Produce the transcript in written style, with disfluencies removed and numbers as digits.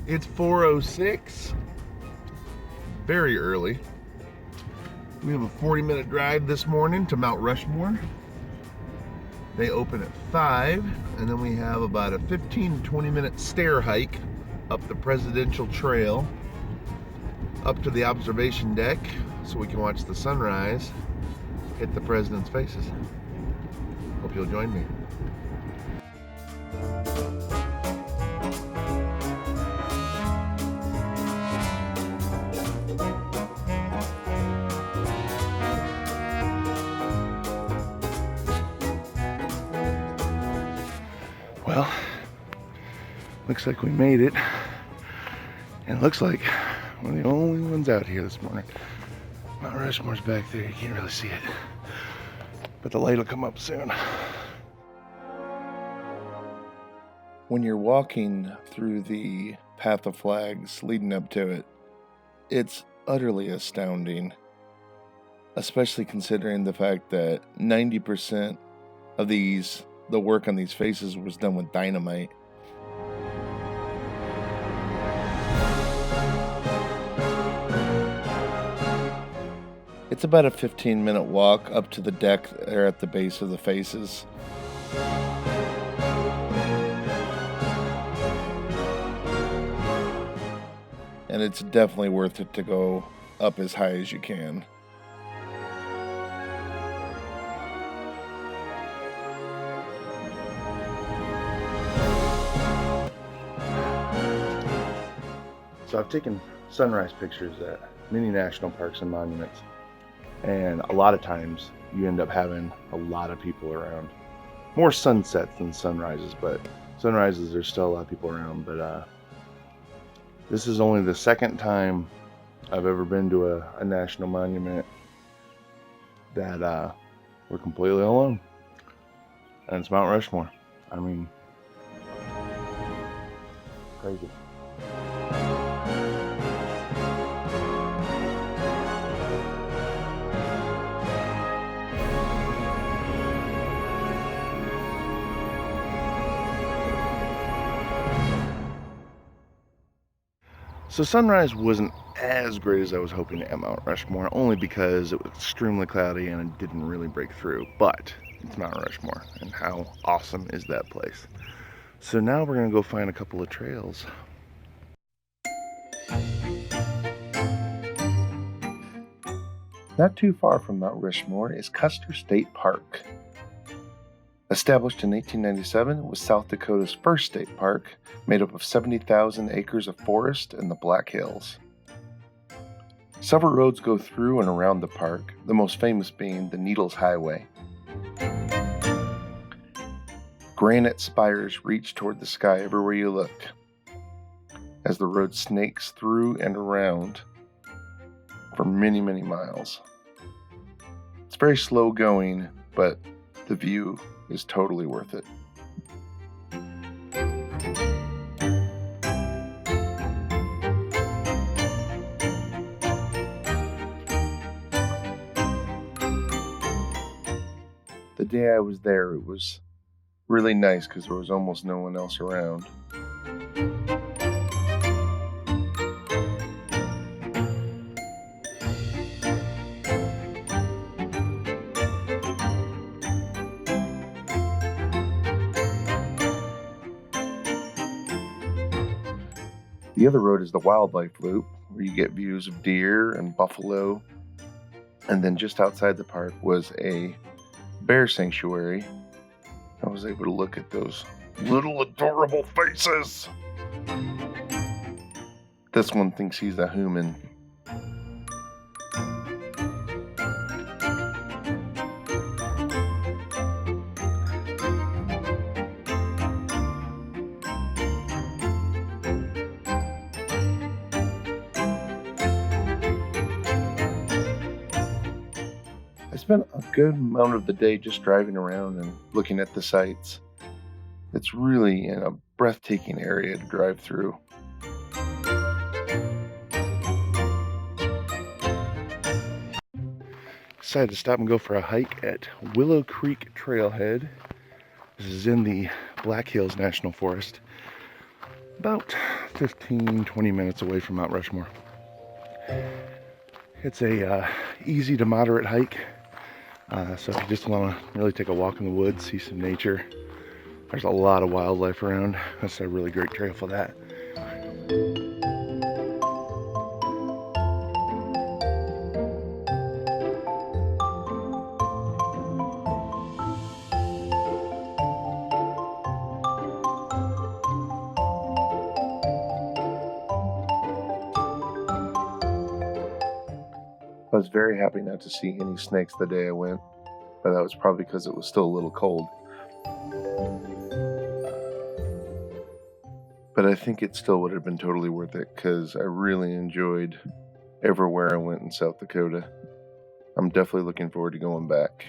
It's 4:06, very early. We have a 40-minute drive this morning to Mount Rushmore. They open at 5, and then we have about a 15 to 20-minute stair hike up the Presidential Trail, up to the observation deck, so we can watch the sunrise hit the president's faces. Hope you'll join me. Well, looks like we made it. And it looks like we're the only ones out here this morning. Mount Rushmore's back there, you can't really see it. But the light will come up soon. When you're walking through the path of flags leading up to it, it's utterly astounding. Especially considering the fact that 90% of the work on these faces was done with dynamite. It's about a 15-minute walk up to the deck there at the base of the faces. And it's definitely worth it to go up as high as you can. So I've taken sunrise pictures at many national parks and monuments, and a lot of times you end up having a lot of people around. More sunsets than sunrises, but sunrises there's still a lot of people around. But this is only the second time I've ever been to a national monument that we're completely alone, and it's Mount Rushmore. I mean, crazy. So sunrise wasn't as great as I was hoping at Mount Rushmore, only because it was extremely cloudy and it didn't really break through. But it's Mount Rushmore, and how awesome is that place? So now we're gonna go find a couple of trails. Not too far from Mount Rushmore is Custer State Park. Established in 1897, it was South Dakota's first state park, made up of 70,000 acres of forest in the Black Hills. Several roads go through and around the park, the most famous being the Needles Highway. Granite spires reach toward the sky everywhere you look, as the road snakes through and around for many, many miles. It's very slow going, but the view is totally worth it. The day I was there, it was really nice because there was almost no one else around. The other road is the wildlife loop, where you get views of deer and buffalo. And then just outside the park was a bear sanctuary. I was able to look at those little adorable faces. This one thinks he's a human. I spent a good amount of the day just driving around and looking at the sights. It's really a breathtaking area to drive through. Decided to stop and go for a hike at Willow Creek Trailhead. This is in the Black Hills National Forest. about 15-20 minutes away from Mount Rushmore. It's a easy to moderate hike, so if you just want to really take a walk in the woods, see some nature, there's a lot of wildlife around. That's a really great trail for that. I was very happy not to see any snakes the day I went, but that was probably because it was still a little cold. But I think it still would have been totally worth it because I really enjoyed everywhere I went in South Dakota. I'm definitely looking forward to going back.